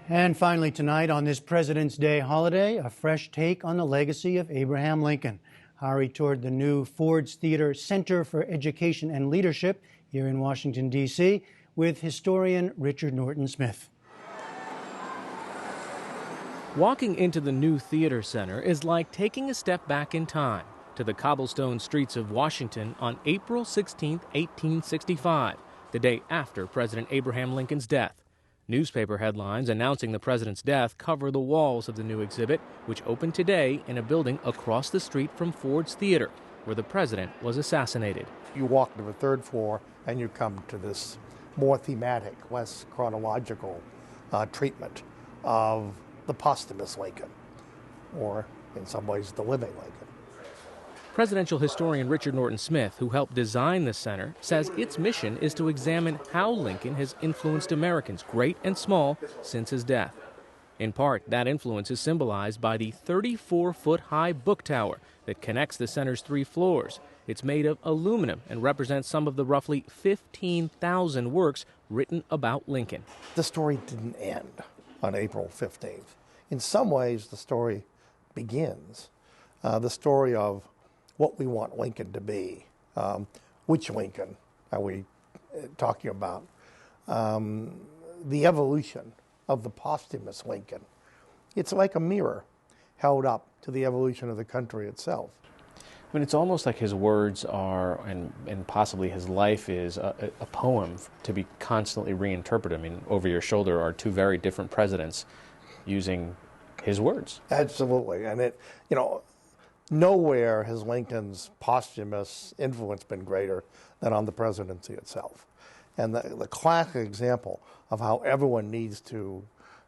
And finally tonight on this President's Day holiday, a fresh take on the legacy of Abraham Lincoln. Hari toured the new Ford's Theater Center for Education and Leadership here in Washington, D.C. with historian Richard Norton Smith. Walking into the new theater center is like taking a step back in time to the cobblestone streets of Washington on April 16, 1865, the day after President Abraham Lincoln's death. Newspaper headlines announcing the president's death cover the walls of the new exhibit, which opened today in a building across the street from Ford's Theater, where the president was assassinated. You walk to the third floor and you come to this more thematic, less chronological treatment of the posthumous Lincoln, or in some ways the living Lincoln. Presidential historian Richard Norton Smith, who helped design the center, says its mission is to examine how Lincoln has influenced Americans, great and small, since his death. In part, that influence is symbolized by the 34-foot-high book tower that connects the center's 3 floors. It's made of aluminum and represents some of the roughly 15,000 works written about Lincoln. The story didn't end on April 15th. In some ways, the story begins. The story of what we want Lincoln to be. Which Lincoln are we talking about? The evolution of the posthumous Lincoln. It's like a mirror held up to the evolution of the country itself. I mean, it's almost like his words are, and possibly his life is, a poem to be constantly reinterpreted. I mean, over your shoulder are 2 very different presidents using his words. Absolutely. And nowhere has Lincoln's posthumous influence been greater than on the presidency itself. And the classic example of how everyone needs to,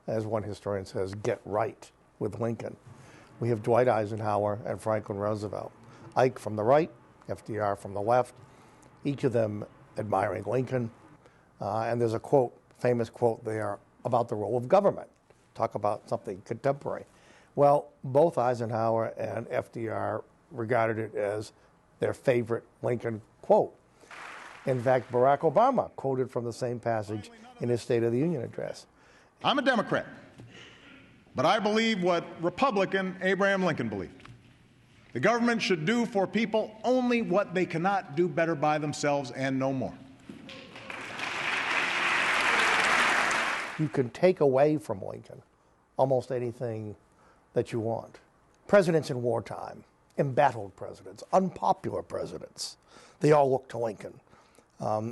as one historian says, get right with Lincoln. We have Dwight Eisenhower and Franklin Roosevelt. Ike from the right, FDR from the left, each of them admiring Lincoln. And there's a quote, famous quote there about the role of government. Talk about something contemporary. Well, both Eisenhower and FDR regarded it as their favorite Lincoln quote. In fact, Barack Obama quoted from the same passage in his State of the Union address. I'm a Democrat, but I believe what Republican Abraham Lincoln believed. The government should do for people only what they cannot do better by themselves and no more. You can take away from Lincoln almost anything that you want. Presidents in wartime, embattled presidents, unpopular presidents, they all look to Lincoln.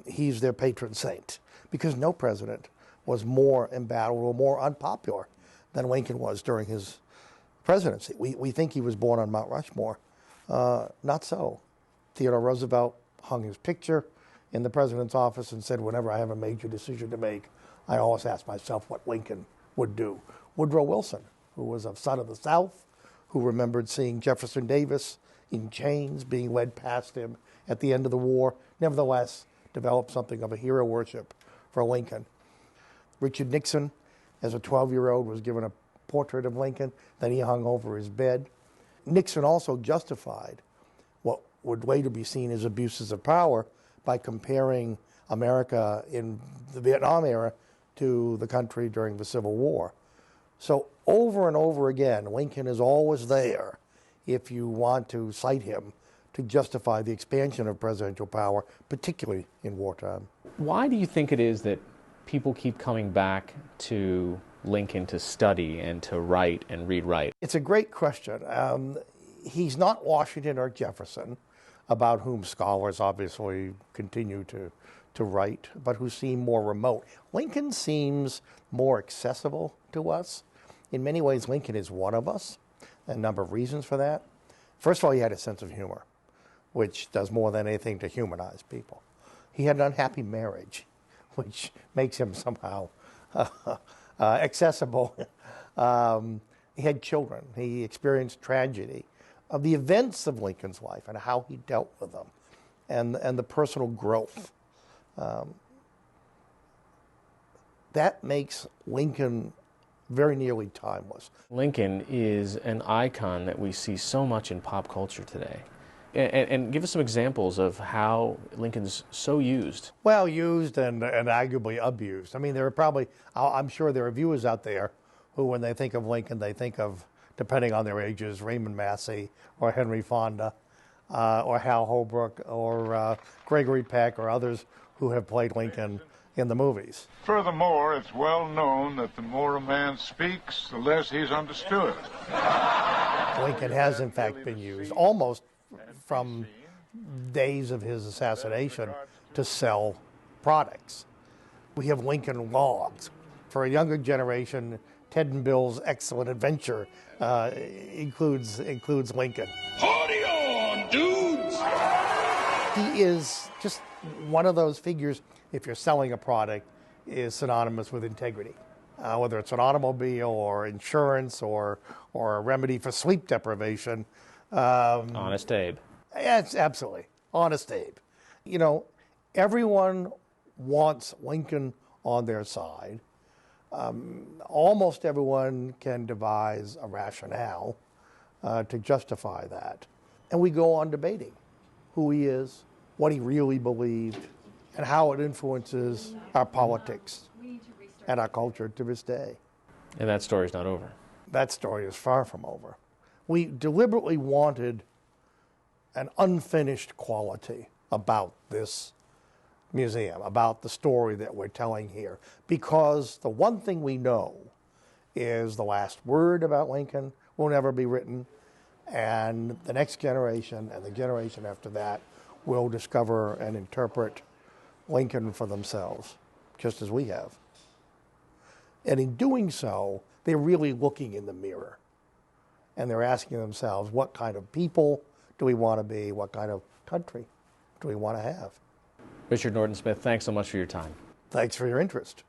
He's their patron saint because no president was more embattled or more unpopular than Lincoln was during his presidency. We think he was born on Mount Rushmore. Not so. Theodore Roosevelt hung his picture in the president's office and said, whenever I have a major decision to make, I always ask myself what Lincoln would do. Woodrow Wilson, who was a son of the South, who remembered seeing Jefferson Davis in chains being led past him at the end of the war, nevertheless developed something of a hero worship for Lincoln. Richard Nixon, as a 12-year-old, was given a portrait of Lincoln that he hung over his bed. Nixon also justified what would later be seen as abuses of power by comparing America in the Vietnam era to the country during the Civil War. So over and over again, Lincoln is always there if you want to cite him to justify the expansion of presidential power, particularly in wartime. Why do you think it is that people keep coming back to Lincoln to study and to write and rewrite? It's a great question. He's not Washington or Jefferson, about whom scholars obviously continue to write, but who seem more remote. Lincoln seems more accessible to us. In many ways, Lincoln is one of us, a number of reasons for that. First of all, he had a sense of humor, which does more than anything to humanize people. He had an unhappy marriage, which makes him somehow accessible. He had children. He experienced tragedy. Of the events of Lincoln's life and how he dealt with them, and the personal growth. That makes Lincoln very nearly timeless. Lincoln is an icon that we see so much in pop culture today. And give us some examples of how Lincoln's so used. Well, used and arguably abused. I mean, there are probably, I'm sure there are viewers out there who, when they think of Lincoln, they think of, depending on their ages, Raymond Massey or Henry Fonda or Hal Holbrook or Gregory Peck or others who have played Lincoln in the movies. Furthermore, it's well known that the more a man speaks, the less he's understood. Lincoln has, in fact, been used almost from days of his assassination to sell products. We have Lincoln logs. For a younger generation, Ted and Bill's Excellent Adventure includes Lincoln. Party on, dudes! He is just one of those figures, if you're selling a product, is synonymous with integrity. Whether it's an automobile or insurance or a remedy for sleep deprivation. Honest Abe. Yes, absolutely. Honest Abe. You know, everyone wants Lincoln on their side. Almost everyone can devise a rationale to justify that. And we go on debating who he is, what he really believed, and how it influences our politics and our culture to this day. And that story's not over. That story is far from over. We deliberately wanted an unfinished quality about this museum, about the story that we're telling here, because the one thing we know is the last word about Lincoln will never be written, and the next generation and the generation after that will discover and interpret Lincoln for themselves, just as we have. And in doing so, they're really looking in the mirror, and they're asking themselves, what kind of people do we want to be? What kind of country do we want to have? Richard Norton Smith, thanks so much for your time. Thanks for your interest.